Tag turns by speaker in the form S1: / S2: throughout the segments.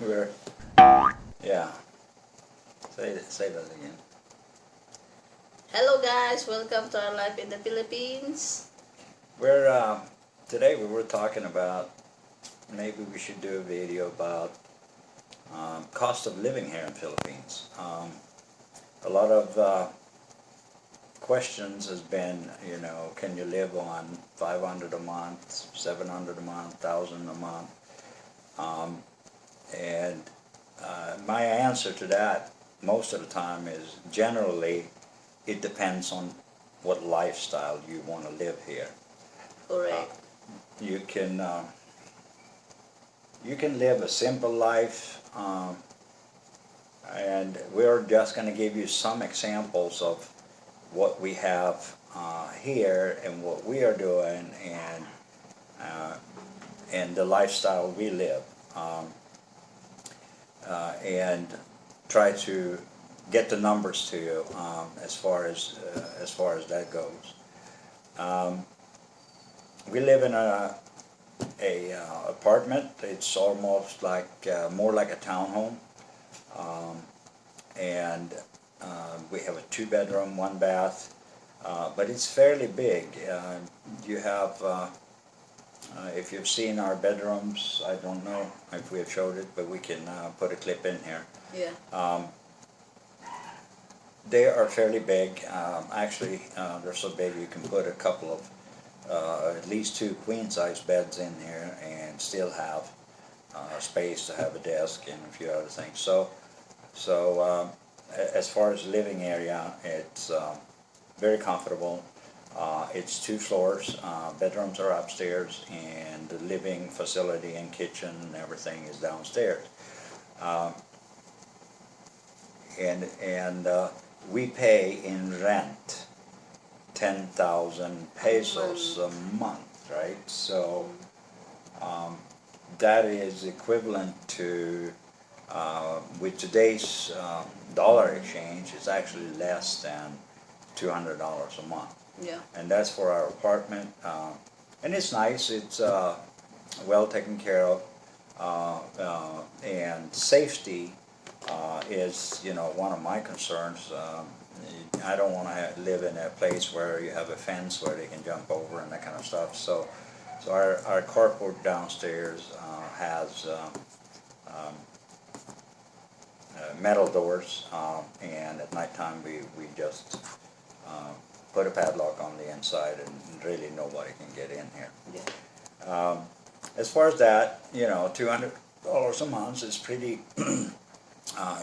S1: We're, yeah. Say that again.
S2: Hello guys, welcome to our life in the Philippines.
S1: We're today we were talking about maybe we should do a video about cost of living here in Philippines. A lot of questions has been, you know, can you live on 500 a month, 700 a month, 1,000 a month? And my answer to that most of the time is generally it depends on what lifestyle you want to live here.
S2: Correct.
S1: You can live a simple life, and we're just going to give you some examples of what we have here and what we are doing and the lifestyle we live, and try to get the numbers to you as far as that goes. We live in a apartment. It's almost like more like a townhome, and we have a 2-bedroom, 1 bath, but it's fairly big. You have, if you've seen our bedrooms, I don't know if we have showed it, but we can put a clip in here.
S2: Yeah.
S1: They are fairly big. Actually, they're so big you can put a couple of at least 2 queen-size beds in here and still have space to have a desk and a few other things. So as far as living area, it's very comfortable. It's 2 floors. Bedrooms are upstairs, and the living facility and kitchen and everything is downstairs. And we pay in rent 10,000 pesos a month, right? So that is equivalent to, with today's dollar exchange, it's actually less than $200 a month.
S2: Yeah.
S1: And that's for our apartment. And it's nice. It's well taken care of. And safety is, you know, one of my concerns. I don't want to live in a place where you have a fence where they can jump over and that kind of stuff. So our carport downstairs has metal doors, and at nighttime we just put a padlock on the inside, and really nobody can get in here.
S2: Yeah.
S1: As far as that, you know, $200 a month is pretty.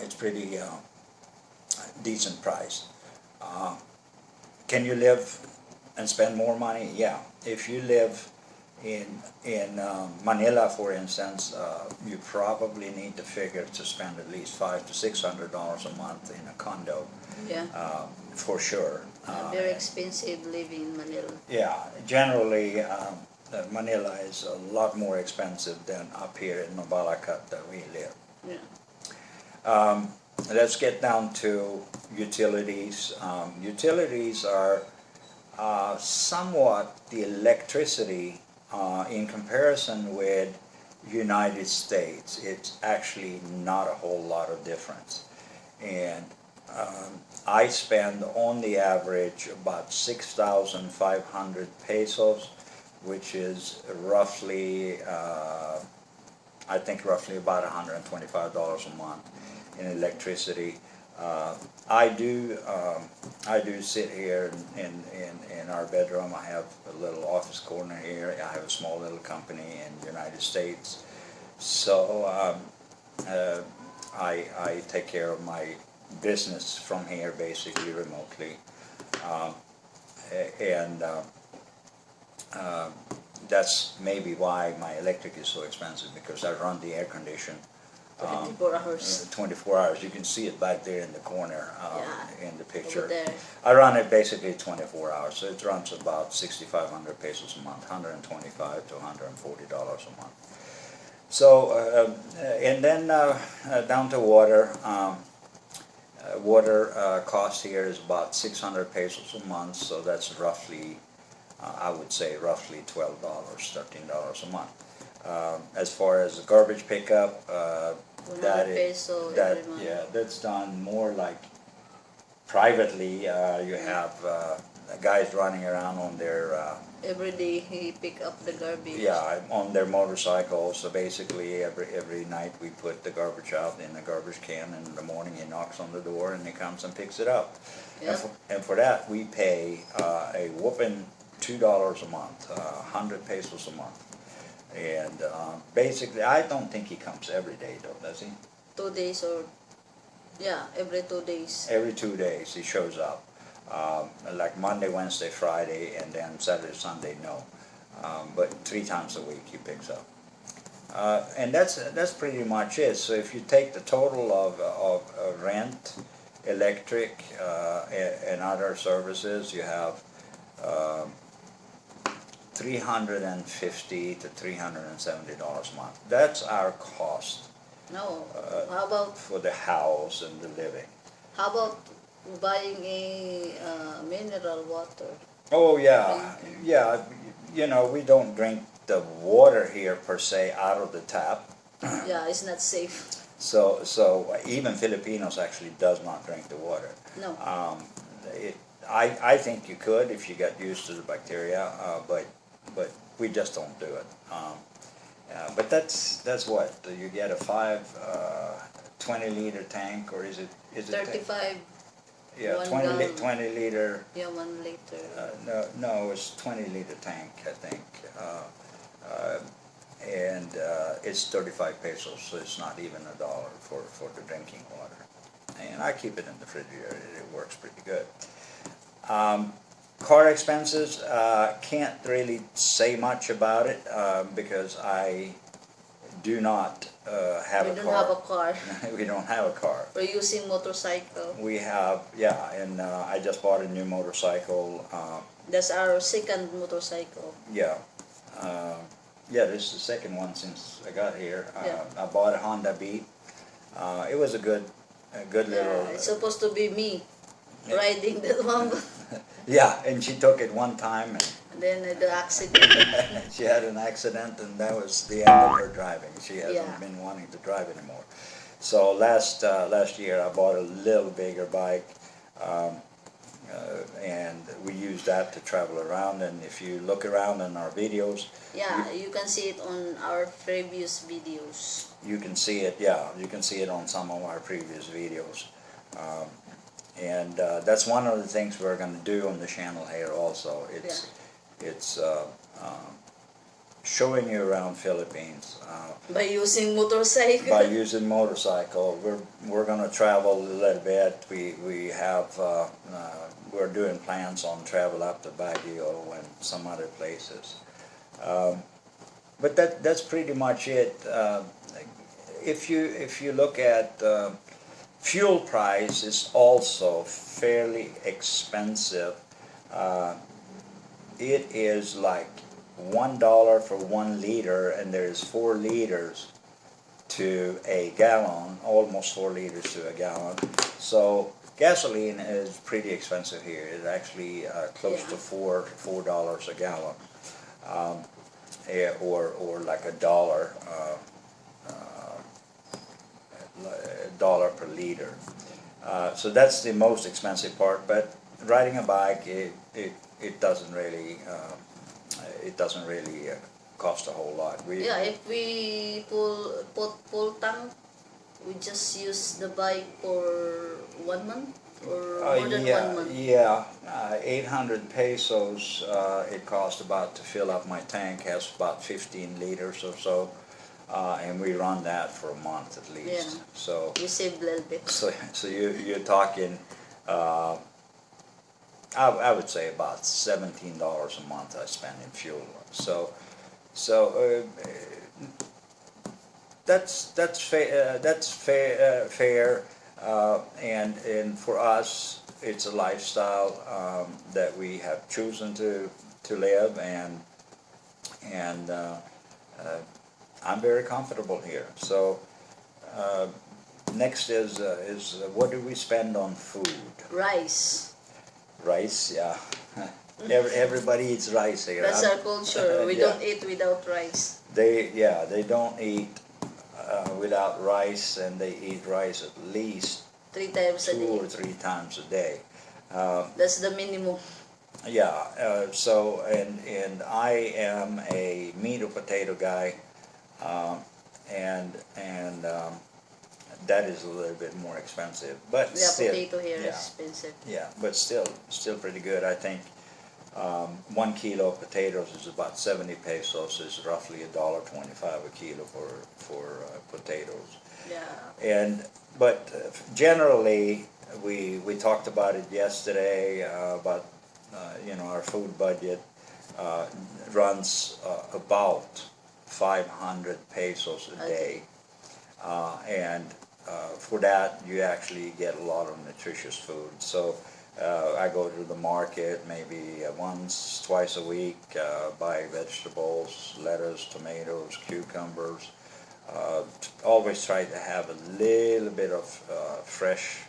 S1: It's pretty decent price. Can you live and spend more money? Yeah. If you live in Manila, for instance, you probably need to figure to spend at least $500 to $600 a month in a condo.
S2: Yeah.
S1: For sure.
S2: Very expensive living in Manila.
S1: Yeah. Generally, Manila is a lot more expensive than up here in Mabalacat that we live.
S2: Yeah.
S1: Let's get down to utilities. Utilities are somewhat the electricity in comparison with United States. It's actually not a whole lot of difference. And I spend on the average about 6,500 pesos, which is roughly, I think roughly about $125 a month in electricity. I do sit here in our bedroom. I have a little office corner here. I have a small little company in the United States. So I take care of my business from here basically remotely. And that's maybe why my electric is so expensive, because I run the air condition
S2: 24 hours.
S1: 24 hours. You can see it back there in the corner in the picture.
S2: Over there.
S1: I run it basically 24 hours, so it runs about 6,500 pesos a month, $125 to $140 a month. So, and then down to water. Water cost here is about 600 pesos a month, so that's roughly, I would say roughly $12, $13 a month. As far as garbage pickup,
S2: 100 peso every month.
S1: Yeah, that's done more like privately. You have guys running around on their
S2: Every day he pick up the garbage.
S1: yeah, on their motorcycles. So basically, every night we put the garbage out in the garbage can, and in the morning he knocks on the door and he comes and picks it up.
S2: Yep.
S1: And for that we pay a whooping $2 a month, 100 pesos a month. And basically, I don't think he comes every day though, does he?
S2: 2 days or, yeah, every 2 days.
S1: Every 2 days he shows up. Like Monday, Wednesday, Friday, and then Saturday, Sunday, no. But 3 times a week he picks up. And that's pretty much it. So if you take the total of rent, electric, and other services, you have $350 to $370 a month. That's our cost.
S2: No, how about
S1: for the house and the living.
S2: How about buying a mineral water?
S1: Oh yeah, yeah. You know, we don't drink the water here per se out of the tap.
S2: Yeah, it's not safe.
S1: So even Filipinos actually does not drink the water.
S2: No.
S1: I think you could if you got used to the bacteria, but we just don't do it. But that's what you get, a 20-liter tank, or is it
S2: 35.
S1: Yeah, 20 liter.
S2: Yeah, 1 liter.
S1: No, it's 20-liter tank, I think, and it's 35 pesos, so it's not even $1 for the drinking water. And I keep it in the refrigerator; it works pretty good. Car expenses, can't really say much about it because I do not have a car.
S2: We don't have a car.
S1: We don't have a car.
S2: We're using motorcycle.
S1: We have, yeah, and I just bought a new motorcycle.
S2: That's our second motorcycle.
S1: Yeah. Yeah, this is the second one since I got here.
S2: Yeah.
S1: I bought a Honda Beat. It was a good little...
S2: It's supposed to be me riding that one.
S1: Yeah, and she took it one time and
S2: then the accident.
S1: she had an accident, and that was the end of her driving. She hasn't been wanting to drive anymore. So last year I bought a little bigger bike, and we used that to travel around. And if you look around in our videos,
S2: yeah, you can see it on our previous videos.
S1: You can see it. Yeah, you can see it on some of our previous videos. And that's one of the things we're going to do on the channel here also. It's showing you around Philippines.
S2: By using motorcycle.
S1: By using motorcycle. We're going to travel a little bit. We have we're doing plans on travel up to Baguio and some other places. But that's pretty much it. If you look at fuel price, is also fairly expensive. It is like $1 for 1 liter, and there's 4 liters to a gallon, almost 4 liters to a gallon. So gasoline is pretty expensive here. It's actually close to $4 a gallon, or like $1. $1 per liter. So that's the most expensive part. But riding a bike, it doesn't really cost a whole lot.
S2: If we put full tank, we just use the bike for 1 month or more than 1 month.
S1: Yeah, 800 pesos. It costs about to fill up my tank. Has about 15 liters or so. And we run that for a month at least.
S2: Yeah.
S1: So
S2: you save a little bit.
S1: So you're talking, I would say about $17 a month I spend in fuel. So that's fair. And for us, it's a lifestyle that we have chosen to live, and I'm very comfortable here. So next is what do we spend on food?
S2: Rice.
S1: Rice, yeah. Everybody eats rice here.
S2: That's our culture. We don't eat without rice.
S1: They don't eat without rice, and they eat rice at least
S2: 3 times a
S1: 2
S2: day.
S1: or 3 times a day.
S2: That's the minimum.
S1: Yeah, so and I am a meat or potato guy, and that is a little bit more expensive, but
S2: Yeah,
S1: still,
S2: potato here is
S1: yeah,
S2: expensive.
S1: yeah, but still pretty good. I think 1 kilo of potatoes is about 70 pesos. Is roughly $1.25 a kilo for potatoes.
S2: Yeah.
S1: But generally, we talked about it yesterday about our food budget runs about 500 pesos a day, and for that you actually get a lot of nutritious food. So I go to the market maybe once, twice a week, buy vegetables, lettuce, tomatoes, cucumbers. Always try to have a little bit of fresh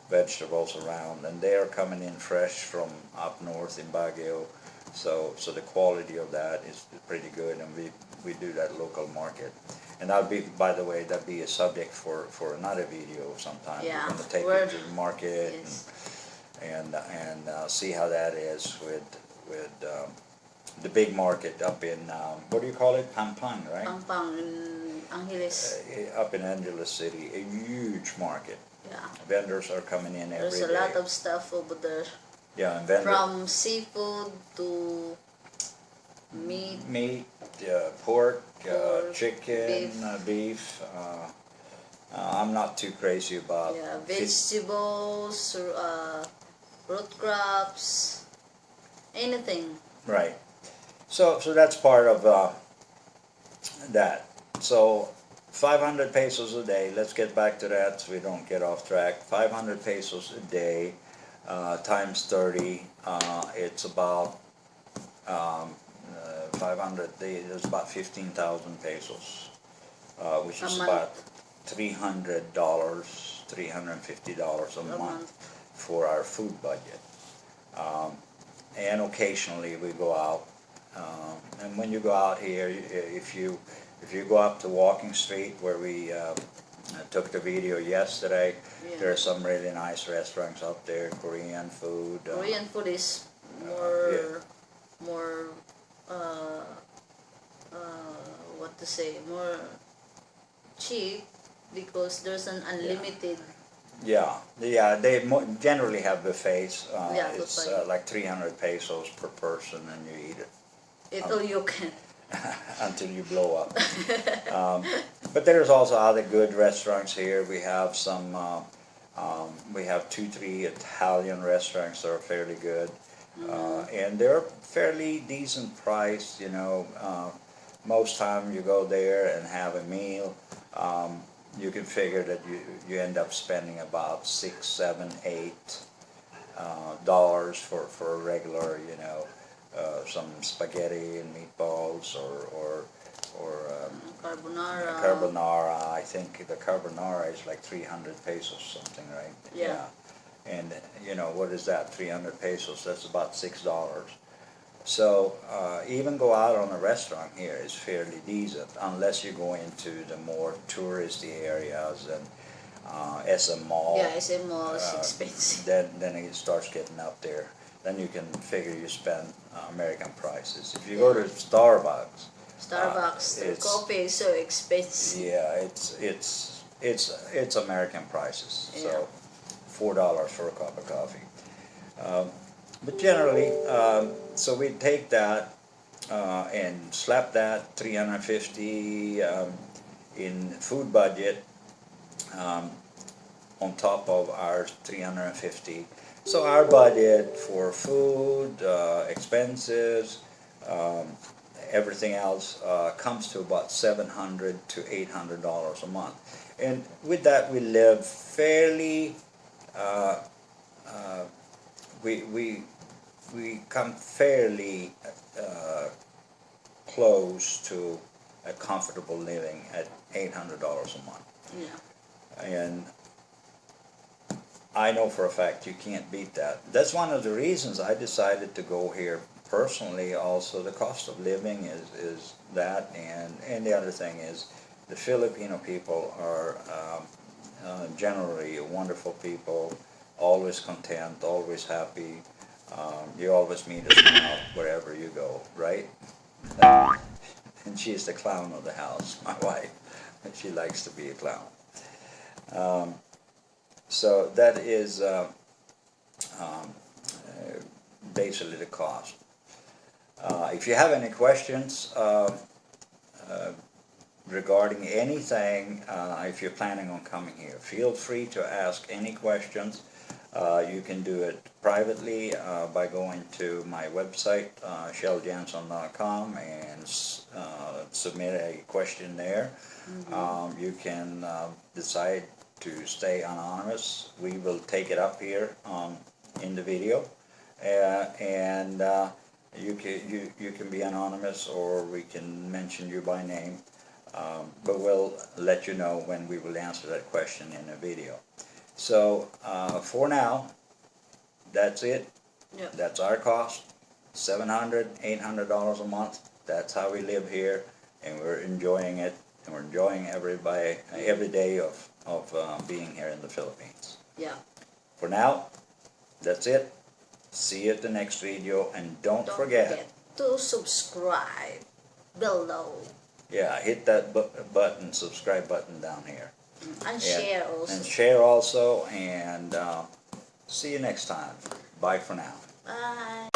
S1: vegetables around, and they are coming in fresh from up north in Baguio, so the quality of that is pretty good, and we do that local market. And that'll be, by the way, that'll be a subject for another video sometime.
S2: Yeah,
S1: We're going to take you to the market,
S2: yes,
S1: and see how that is with the big market up in what do you call it? Pampang, right?
S2: Pampang in Angeles.
S1: Up in Angeles City, a huge market.
S2: Yeah.
S1: Vendors are coming in every day.
S2: There's a lot of stuff over there.
S1: Yeah, and vendors.
S2: From seafood to meat,
S1: pork,
S2: pork,
S1: chicken, beef. I'm not too crazy about
S2: vegetables, root crops, anything.
S1: Right. So that's part of that. So 500 pesos a day. Let's get back to that so we don't get off track. 500 pesos a day times 30. It's about 500. It's about 15,000 pesos, which is about $300, $350 a month for our food budget. And occasionally we go out. And when you go out here, if you go up to Walking Street where we took the video yesterday, there are some really nice restaurants up there. Korean food.
S2: Korean food is more what to say, more cheap because there's an unlimited.
S1: Yeah, they generally have buffets. It's
S2: buffet.
S1: like 300 pesos per person, and you eat it.
S2: Eat all you can.
S1: Until you blow up. But there's also other good restaurants here. We have some, we have 2-3 Italian restaurants that are fairly good. And they're fairly decent price, most time you go there and have a meal, you can figure that you end up spending about $6, $7, $8 for a regular, some spaghetti and meatballs or carbonara. I think the carbonara is like 300 pesos something, right?
S2: Yeah.
S1: And what is that? 300 pesos. That's about $6. So even go out on a restaurant here is fairly decent, unless you go into the more touristy areas and SM Mall.
S2: Yeah, SM Mall is expensive.
S1: Then it starts getting up there. Then you can figure you spend American prices. If you go to Starbucks,
S2: the coffee is so expensive.
S1: Yeah, it's American prices. So $4 for a cup of coffee. But generally, so we take that and slap that 350 in food budget on top of our 350. So our budget for food, expenses, everything else comes to about $700 to $800 a month. And with that, we live fairly. We come fairly close to a comfortable living at $800 a month.
S2: Yeah.
S1: And I know for a fact you can't beat that. That's one of the reasons I decided to go here personally. Also, the cost of living is that, and the other thing is the Filipino people are generally wonderful people, always content, always happy. You always meet a smile wherever you go, right? And she's the clown of the house, my wife. She likes to be a clown. So that is basically the cost. If you have any questions regarding anything, if you're planning on coming here, feel free to ask any questions. You can do it privately by going to my website, shelljanson.com, and submit a question there. You can decide to stay anonymous. We will take it up here in the video, and you can be anonymous, or we can mention you by name, but we'll let you know when we will answer that question in a video. So for now, that's it.
S2: Yep.
S1: That's our cost, $700, $800 a month. That's how we live here, and we're enjoying it, and we're enjoying every day of being here in the Philippines.
S2: Yeah.
S1: For now, that's it. See you at the next video, and don't forget
S2: to subscribe below.
S1: Yeah, hit that button, subscribe button down here.
S2: And share also.
S1: And share also, and see you next time. Bye for now.
S2: Bye.